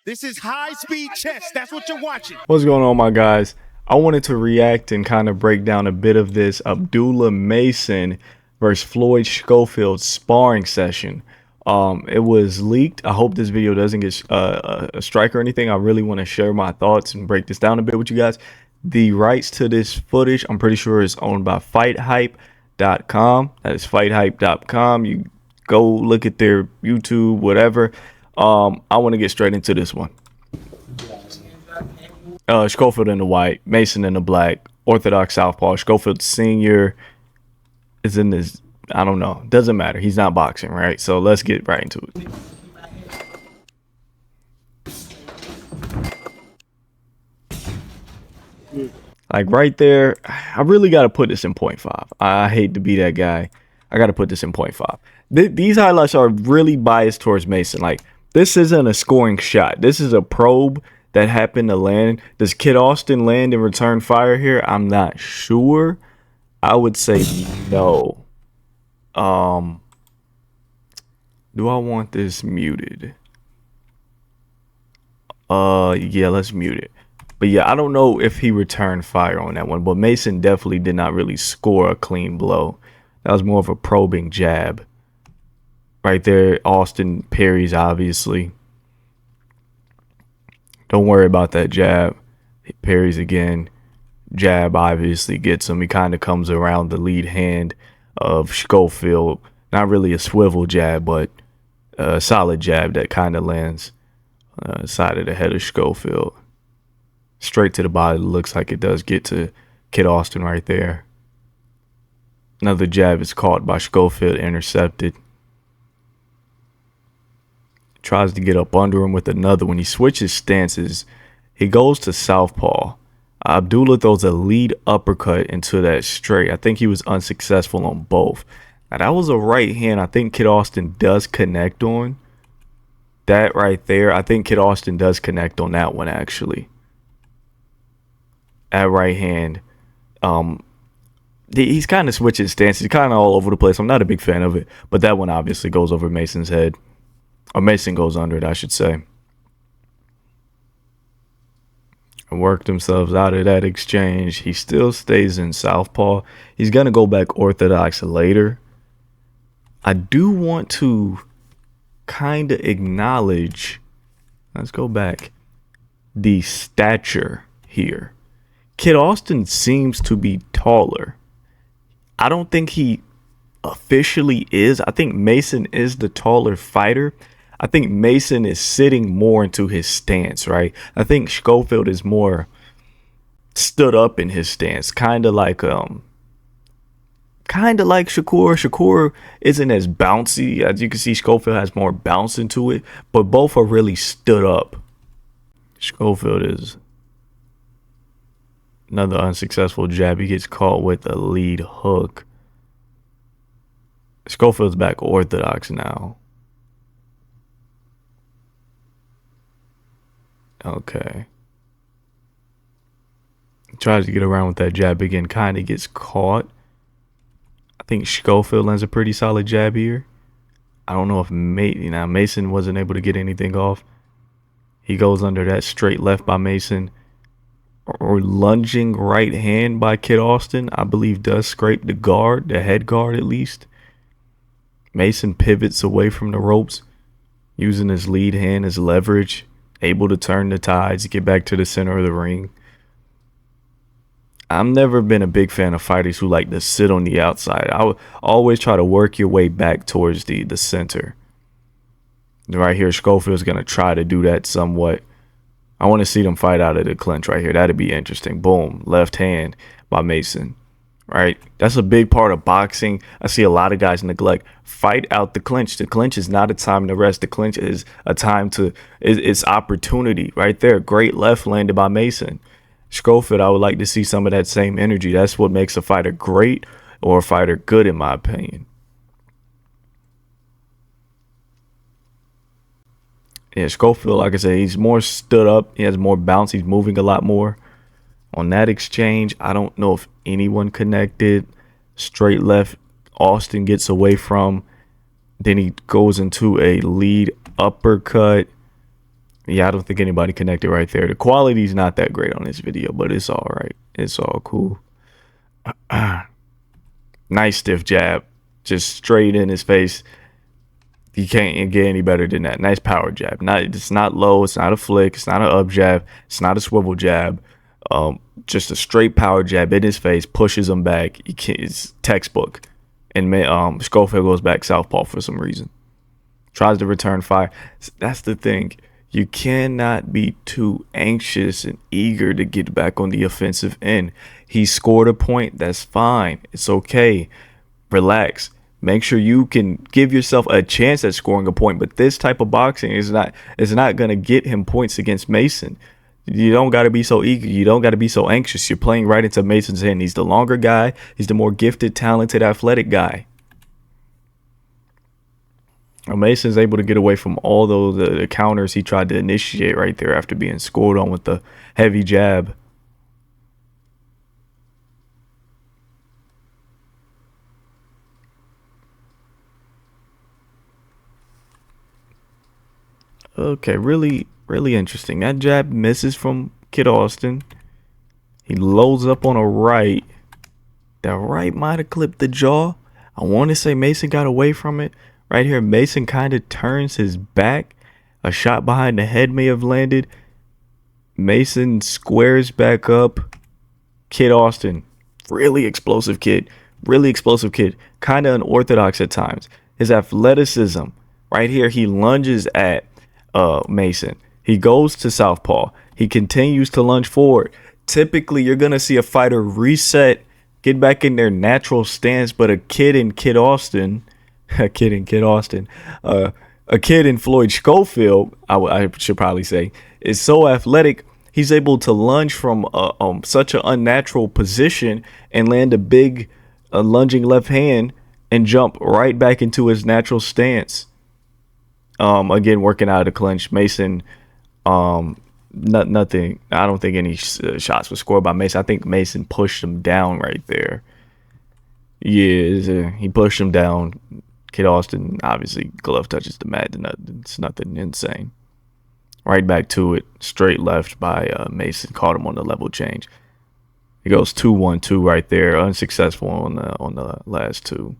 This is high-speed chess. That's what you're watching. What's going on, my guys? I wanted to react and kind of break down a bit of this Abdullah Mason versus Floyd Schofield sparring session. It was leaked. I hope this video doesn't get a strike or anything. I really want to share my thoughts and break this down a bit with you guys. The rights to this footage, I'm pretty sure, is owned by FightHype.com. That is FightHype.com. You go look at their YouTube, whatever. I want to get straight into this one. Schofield in the white, Mason in the black, Orthodox Southpaw. Schofield Sr. is in this, I don't know, doesn't matter. He's not boxing, right? So let's get right into it. Like right there, I really got to put this in 0.5. I hate to be that guy. I got to put this in 0.5. These highlights are really biased towards Mason. Like, this isn't a scoring shot. This is a probe that happened to land. Does Kid Austin land and return fire here? I'm not sure. I would say no. Do I want this muted? Yeah, let's mute it. But yeah, I don't know if he returned fire on that one, but Mason definitely did not really score a clean blow. That was more of a probing jab. Right there, Austin parries, obviously. Don't worry about that jab. He parries again. Jab obviously gets him. He kind of comes around the lead hand of Schofield. Not really a swivel jab, but a solid jab that kind of lands side of the head of Schofield. Straight to the body. Looks like it does get to Kid Austin right there. Another jab is caught by Schofield, intercepted. Tries to get up under him with another. When he switches stances, he goes to southpaw. Abdullah throws a lead uppercut into that straight. I think he was unsuccessful on both. Now, that was a right hand I think Kid Austin does connect on. That right there, I think Kid Austin does connect on that one, actually. That right hand. He's kind of switching stances. He's kind of all over the place. I'm not a big fan of it. But that one obviously goes over Mason's head. Or Mason goes under it, I should say. And worked themselves out of that exchange. He still stays in southpaw. He's going to go back orthodox later. I do want to kind of acknowledge, let's go back, the stature here. Kid Austin seems to be taller. I don't think he officially is. I think Mason is the taller fighter. I think Mason is sitting more into his stance, right? I think Schofield is more stood up in his stance, kind of like Shakur. Shakur isn't as bouncy. As you can see, Schofield has more bounce into it, but both are really stood up. Schofield is another unsuccessful jab. He gets caught with a lead hook. Schofield's back orthodox now. Okay. Tries to get around with that jab again. Kind of gets caught. I think Schofield lands a pretty solid jab here. I don't know if Mason wasn't able to get anything off. He goes under that straight left by Mason. Or lunging right hand by Kid Austin, I believe, does scrape the guard, the head guard at least. Mason pivots away from the ropes, using his lead hand as leverage, able to turn the tides, get back to the center of the ring. I've never been a big fan of fighters who like to sit on the outside. I would always try to work your way back towards the center. Right here, Schofield's going to try to do that somewhat. I want to see them fight out of the clinch right here. That'd be interesting. Boom. Left hand by Mason. Right? That's a big part of boxing. I see a lot of guys neglect. Fight out the clinch. The clinch is not a time to rest. The clinch is a time to, it's opportunity right there. Great left landed by Mason. Schofield, I would like to see some of that same energy. That's what makes a fighter great or a fighter good, in my opinion. Yeah, Schofield, like I said, he's more stood up. He has more bounce. He's moving a lot more. On that exchange, I don't know if anyone connected. Straight left, Austin gets away from. Then he goes into a lead uppercut. Yeah, I don't think anybody connected right there. The quality's not that great on this video, but it's all right. It's all cool. Nice stiff jab, just straight in his face. You can't get any better than that. Nice power jab. It's not low. It's not a flick. It's not an up jab. It's not a swivel jab. Just a straight power jab in his face, pushes him back. It's textbook. And Schofield goes back southpaw for some reason. Tries to return fire. That's the thing. You cannot be too anxious and eager to get back on the offensive end. He scored a point. That's fine. It's okay. Relax. Make sure you can give yourself a chance at scoring a point. But this type of boxing is not going to get him points against Mason. You don't got to be so eager. You don't got to be so anxious. You're playing right into Mason's hand. He's the longer guy. He's the more gifted, talented, athletic guy. Mason's able to get away from all those the counters he tried to initiate right there after being scored on with the heavy jab. Okay, really interesting. That jab misses from Kid Austin. He loads up on a right. That right might have clipped the jaw. I want to say Mason got away from it. Right here, Mason kind of turns his back. A shot behind the head may have landed. Mason squares back up. Kid Austin, really explosive kid. Kind of unorthodox at times. His athleticism, right here, he lunges at Mason. He goes to southpaw. He continues to lunge forward. Typically, you're going to see a fighter reset, get back in their natural stance, but a kid in Floyd Schofield, I should probably say, is so athletic. He's able to lunge from such an unnatural position and land a big lunging left hand and jump right back into his natural stance. Again, working out of the clinch. Mason, nothing. I don't think any shots were scored by Mason. I think Mason pushed him down right there. Yeah, he pushed him down. Kid Austin, obviously, glove touches the mat. It's nothing insane. Right back to it. Straight left by Mason. Caught him on the level change. It goes 2-1-2 right there. Unsuccessful on the last two.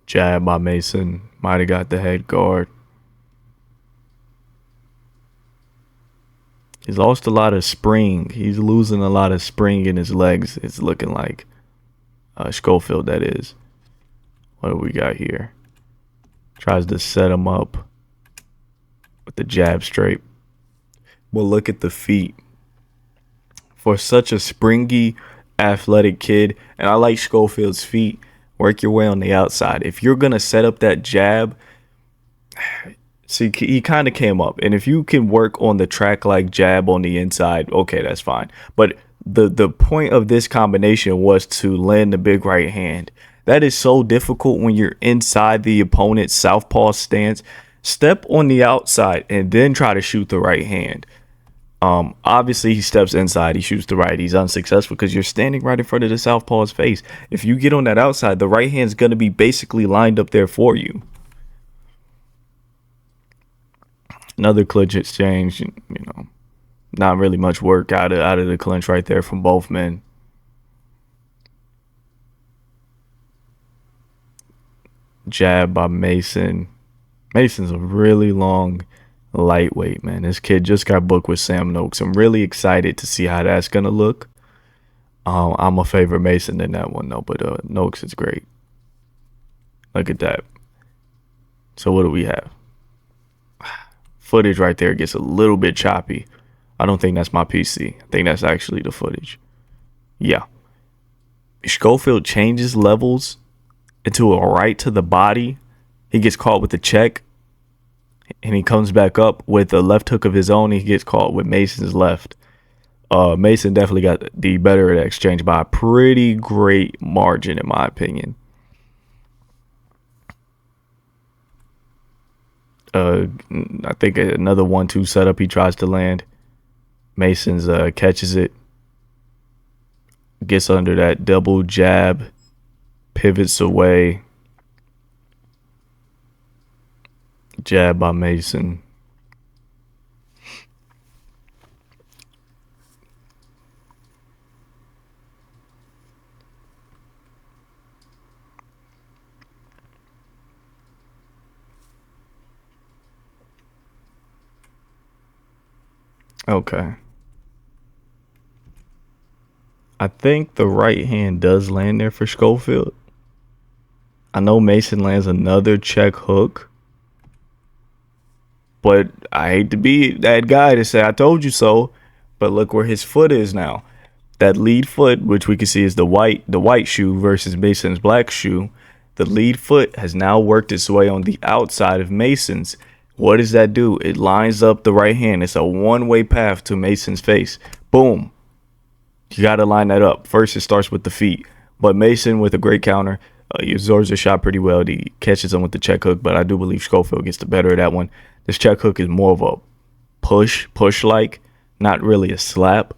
Jab by Mason. Might have got the head guard. He's lost a lot of spring. He's losing a lot of spring in his legs. It's looking like Schofield, that is. What do we got here? Tries to set him up with the jab straight. Well, look at the feet. For such a springy, athletic kid, and I like Schofield's feet, work your way on the outside. If you're going to set up that jab, see, he kind of came up. And if you can work on the track-like jab on the inside, okay, that's fine. But the point of this combination was to land the big right hand. That is so difficult when you're inside the opponent's southpaw stance. Step on the outside and then try to shoot the right hand. Obviously, he steps inside. He shoots the right. He's unsuccessful because you're standing right in front of the southpaw's face. If you get on that outside, the right hand's going to be basically lined up there for you. Another clinch exchange, not really much work out of the clinch right there from both men. Jab by Mason. Mason's a really long lightweight, man. This kid just got booked with Sam Noakes. I'm really excited to see how that's going to look. I'm a favorite Mason in that one, though, but Noakes is great. Look at that. So what do we have? Footage right there gets a little bit choppy. I don't think that's my PC. I think that's actually the footage. Yeah. Schofield changes levels into a right to the body. He gets caught with the check. And he comes back up with a left hook of his own. He gets caught with Mason's left. Mason definitely got the better of that exchange by a pretty great margin, in my opinion. I think another 1-2 setup he tries to land. Mason's catches it. Gets under that double jab. Pivots away. jab by Mason. Okay. I think the right hand does land there for Schofield. I know Mason lands another check hook. But I hate to be that guy to say I told you so. But look where his foot is now. That lead foot, which we can see is the white shoe versus Mason's black shoe. The lead foot has now worked its way on the outside of Mason's. What does that do? It lines up the right hand. It's a one-way path to Mason's face. Boom. You got to line that up. First, it starts with the feet. But Mason, with a great counter, he absorbs the shot pretty well. He catches him with the check hook, but I do believe Schofield gets the better of that one. This check hook is more of a push-like, not really a slap.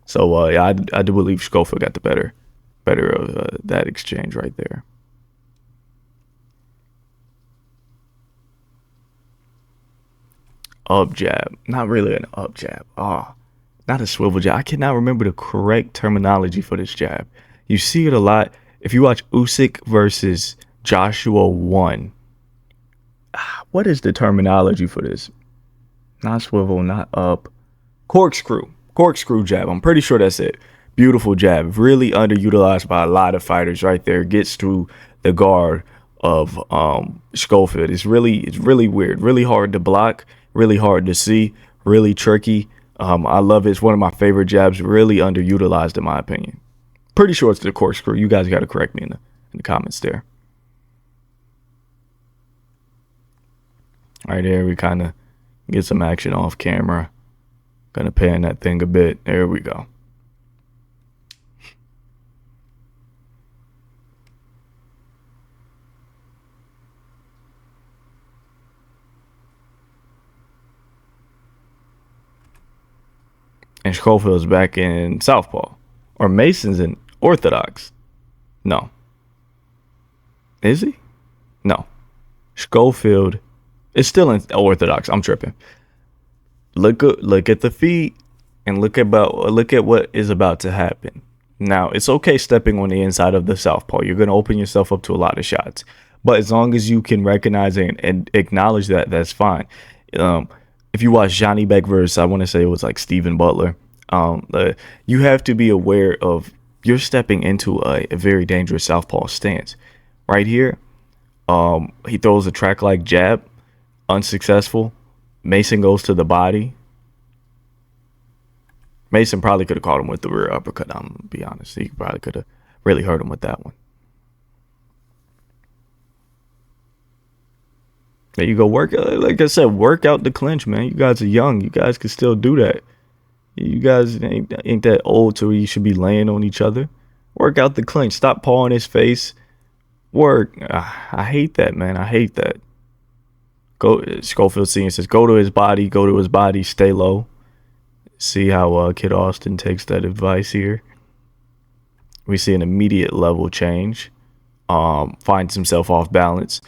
So, yeah, I do believe Schofield got the better of that exchange right there. Up jab. Not really an up jab. Not a swivel jab. I cannot remember the correct terminology for this jab. You see it a lot. If you watch Usyk versus Joshua 1, what is the terminology for this? Not swivel, not up. Corkscrew jab. I'm pretty sure that's it. Beautiful jab. Really underutilized by a lot of fighters right there. Gets through the guard of Schofield. It's really weird. Really hard to block. Really hard to see. Really tricky. I love it. It's one of my favorite jabs. Really underutilized in my opinion. Pretty sure it's the corkscrew. You guys got to correct me in the comments there. Right there, we kind of get some action off camera. Gonna pan that thing a bit. There we go. And Schofield's back in southpaw. Or Mason's in orthodox. No. Is he? No. Schofield is still in orthodox. I'm tripping. Look at the feet and look at what is about to happen. Now, it's okay stepping on the inside of the southpaw. You're going to open yourself up to a lot of shots. But as long as you can recognize and acknowledge that, that's fine. If you watch Johnny Beck versus, I want to say it was like Stephen Butler, you have to be aware of you're stepping into a very dangerous southpaw stance. Right here, he throws a track-like jab, unsuccessful. Mason goes to the body. Mason probably could have caught him with the rear uppercut, I'm going to be honest. He probably could have really hurt him with that one. There you go. Like I said, work out the clinch, man. You guys are young. You guys can still do that. You guys ain't that old to where you should be laying on each other. Work out the clinch. Stop pawing his face. Work. I hate that, man. I hate that. Schofield Senior says, go to his body, stay low. See how Kid Austin takes that advice here. We see an immediate level change. Finds himself off balance.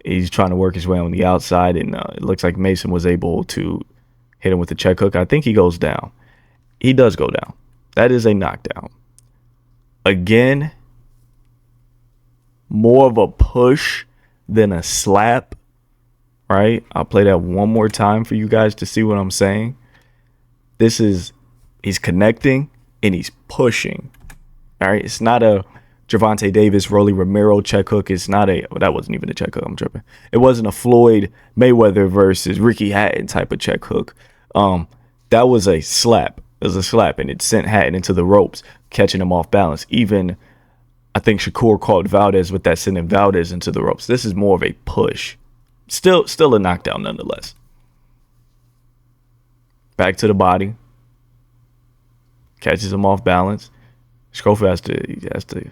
He's trying to work his way on the outside, and it looks like Mason was able to hit him with the check hook. I think he goes down. He does go down. That is a knockdown. Again, more of a push than a slap, right? I'll play that one more time for you guys to see what I'm saying. He's connecting and he's pushing. All right, it's not a Gervonta Davis, Rolly Romero check hook. It's not that wasn't even a check hook. I'm tripping. It wasn't a Floyd Mayweather versus Ricky Hatton type of check hook. That was a slap. It was a slap, and it sent Hatton into the ropes, catching him off balance. Even I think Shakur caught Valdez with that, sending Valdez into the ropes. This is more of a push. Still a knockdown nonetheless. Back to the body. Catches him off balance. Schofield has to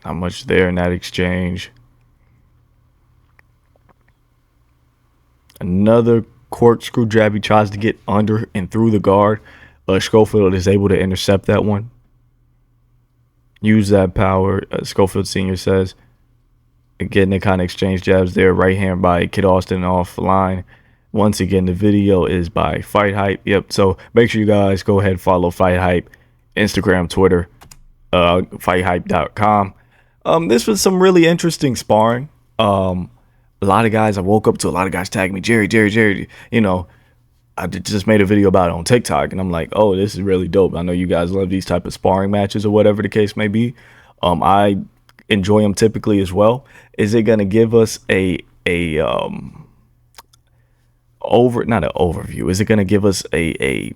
not much there in that exchange. Another corkscrew jab. He tries to get under and through the guard. Schofield is able to intercept that one. use that power. Schofield Sr. says, again, they kind of exchange jabs there. Right hand by Kid Austin offline. Once again, the video is by Fight Hype. Yep. So make sure you guys go ahead and follow Fight Hype, Instagram, Twitter, fighthype.com. This was some really interesting sparring. A lot of guys, I woke up to a lot of guys tagging me, Jerry. You know, I just made a video about it on TikTok, and I'm like, oh, this is really dope. I know you guys love these type of sparring matches or whatever the case may be. I enjoy them typically as well. Is it gonna give us not an overview? Is it gonna give us a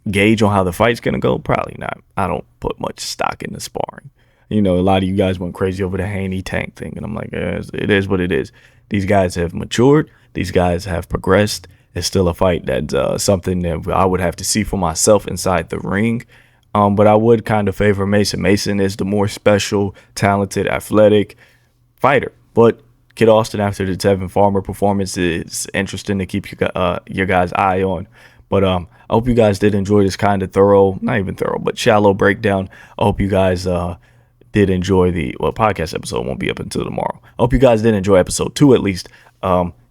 gauge on how the fight's gonna go? Probably not. I don't put much stock in the sparring. You know, a lot of you guys went crazy over the Haney Tank thing, and I'm like, it is what it is. These guys have matured. These guys have progressed. It's still a fight that's something that I would have to see for myself inside the ring. But I would kind of favor Mason. Mason is the more special, talented, athletic fighter. But Kid Austin, after the Tevin Farmer performance, is interesting to keep your guys' eye on. But I hope you guys did enjoy this kind of not even thorough, but shallow breakdown. I hope you guys did enjoy podcast episode won't be up until tomorrow. I hope you guys did enjoy episode 2 at least.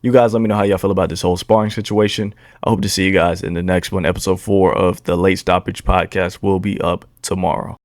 You guys let me know how y'all feel about this whole sparring situation. I hope to see you guys in the next one. Episode 4 of the Late Stoppage podcast will be up tomorrow.